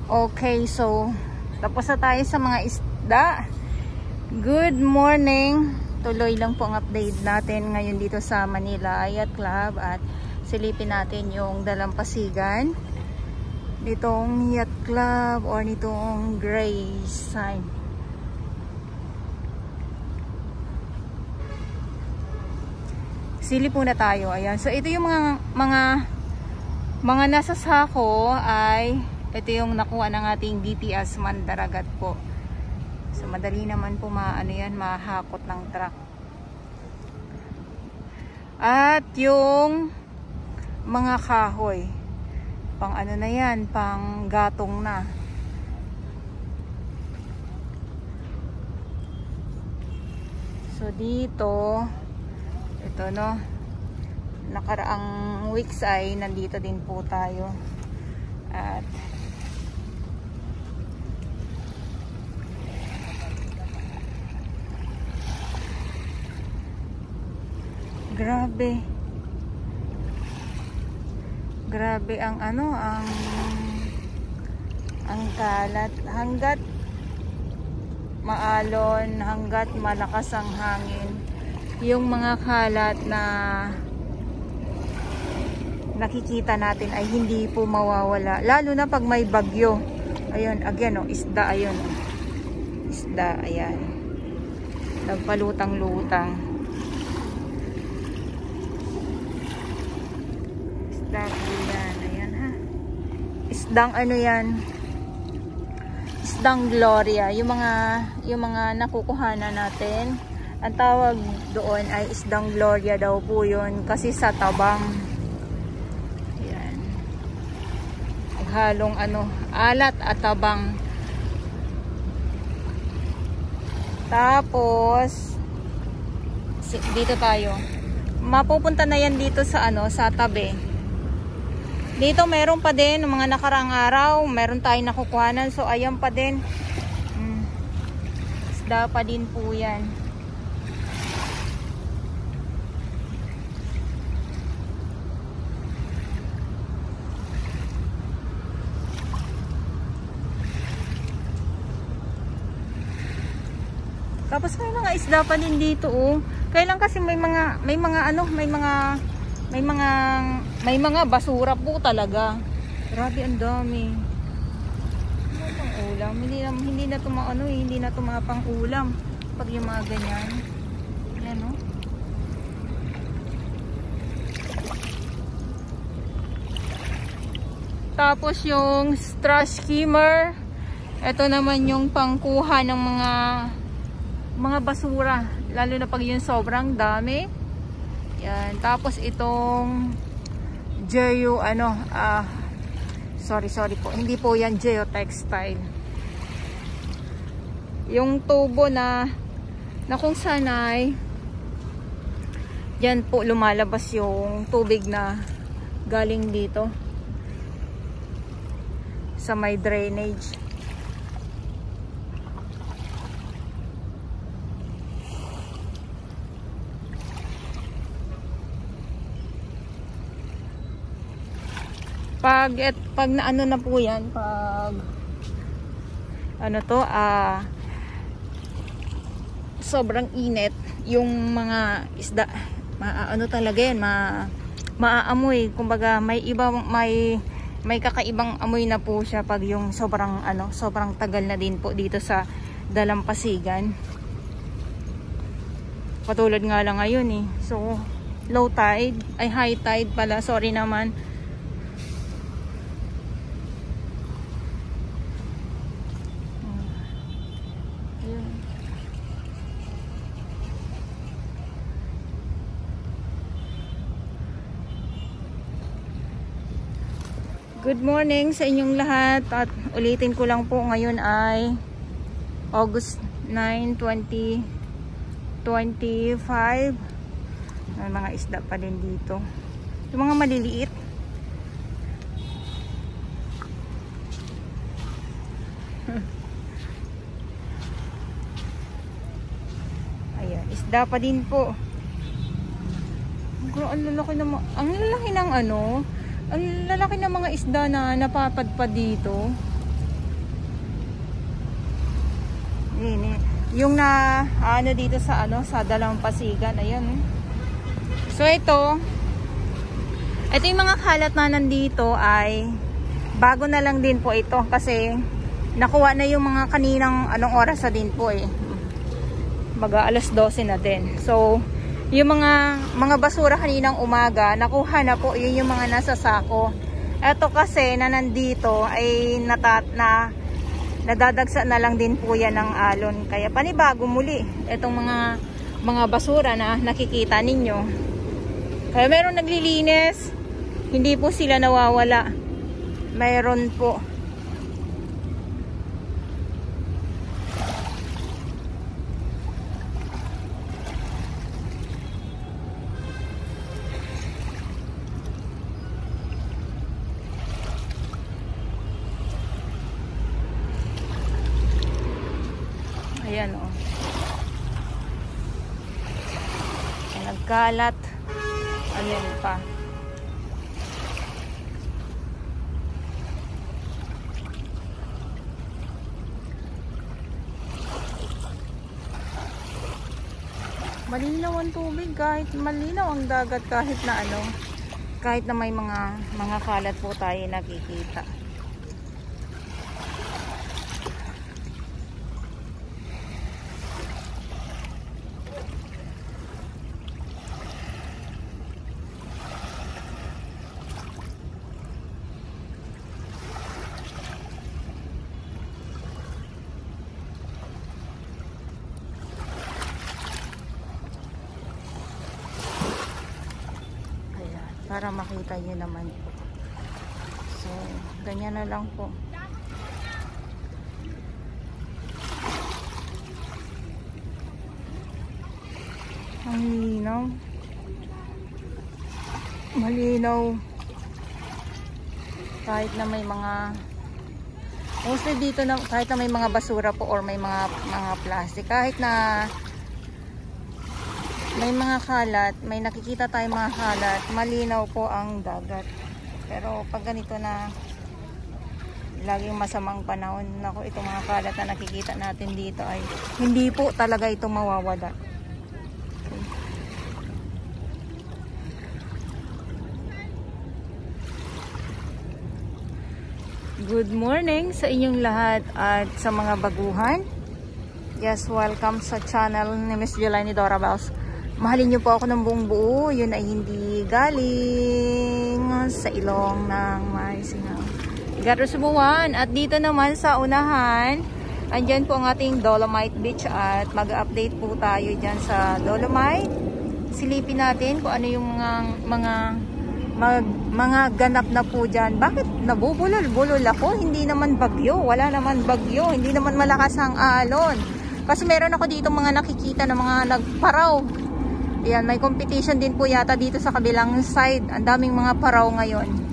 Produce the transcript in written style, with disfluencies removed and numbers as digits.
Okay, so tapos na tayo sa mga isda. Good morning. Tuloy lang po ang update natin ngayon dito sa Manila Yacht Club at silipin natin yung dalampasigan nitong Yacht Club or nitong gray sign. Silip muna tayo. Ayan. So ito yung mga nasa sako ay ito yung nakuha ng ating DTS Mandaragat po. So madali naman po mahakot ng truck. At yung mga kahoy, pang ano na yan, pang gatong na. So dito, ito no, nakaraang weeks ay nandito din po tayo. At grabe ang ang kalat. Hanggat maalon, hanggat malakas ang hangin, yung mga kalat na nakikita natin ay hindi po mawawala, lalo na pag may bagyo. Ayun, again oh, isda, ayun. Isda, ayan. Nagpalutang-lutang. Yan, ayan ha. Isdang ano yan? Isdang Gloria. Yung mga nakukuhanan natin, ang tawag doon ay isdang Gloria daw po yun kasi sa tabang. Yan. Halong alat at tabang. Tapos dito tayo. Mapupunta na yan dito sa sa tabi. Dito meron pa din mga nakaraang araw, meron tayong nakukuhanan. So ayan pa din. Isda pa din po yan. Tapos may mga isda pa din dito oh. Kailan kasi may mga basura po talaga. Grabe, ang dami. Pang ulam, hindi na tumapang ulam pag yung mga ganyan. Yan oh. Tapos yung straw skimmer, ito naman yung pangkuha ng mga basura, lalo na pag yung sobrang dami. Yan. Tapos itong Geo sorry po, hindi po yan geotextile. Yung tubo na kung sanay yan po lumalabas yung tubig na galing dito sa may drainage. Pag na po yan, pag sobrang init, yung mga isda talaga yan, maaamoy. Kumbaga may kakaibang amoy na po siya pag yung sobrang tagal na din po dito sa dalampasigan. Patulad nga lang ngayon eh. So low tide, ay high tide pala, sorry naman. Good morning sa inyong lahat at ulitin ko lang po, ngayon ay August 9, 2025. May mga isda pa din dito. Yung mga maliliit. Ayan, isda pa din po. Ang lalaki ng ang lalaki ng mga isda na napapadpad dito. Yung na ano dito sa sa Dalampasigan, ayan. So ito yung mga kalat na nandito ay bago na lang din po ito kasi nakuha na yung mga kaninang anong oras na din po Maga alas 12 na din. So yung mga basura kaninang umaga nakuha na po, yun yung mga nasa sako. Ito kasi na nandito ay nadadagsa na lang din po yan ng alon. Kaya panibago muli itong mga basura na nakikita ninyo. Kaya meron naglilinis, hindi po sila nawawala. Meron po. Ayan nagkalat. Ayan pa. Malinaw ang tubig, kahit malinaw ang dagat, kahit na kahit na may mga kalat po tayo nakikita. Para makita nyo naman po. So, ganyan na lang po. Ang linaw. Malinaw. Kahit na may mostly dito na, kahit na may mga basura po or may mga plastic, kahit na may mga kalat, may nakikita tayong mga kalat, malinaw po ang dagat. Pero pag ganito na laging masamang panahon, nako, itong mga kalat na nakikita natin dito ay hindi po talaga ito mawawala. Good morning sa inyong lahat at sa mga baguhan. Yes, welcome sa channel ni Miss Jelani Dora Baus. Mahalin niyo po ako ng buong buo. Yun ay hindi galing sa ilong ng Maisingaw, Garusumuan. At dito naman sa unahan, andyan po ang ating Dolomite Beach at mag-update po tayo dyan sa Dolomite. Silipin natin kung ano yung mga ganap na po dyan. Bakit nabubulol-bulol ako? Hindi naman bagyo. Wala naman bagyo. Hindi naman malakas ang alon. Kasi meron ako dito mga nakikita na mga nagparaw. Ayan, may competition din po yata dito sa kabilang side. Ang daming mga paraw ngayon.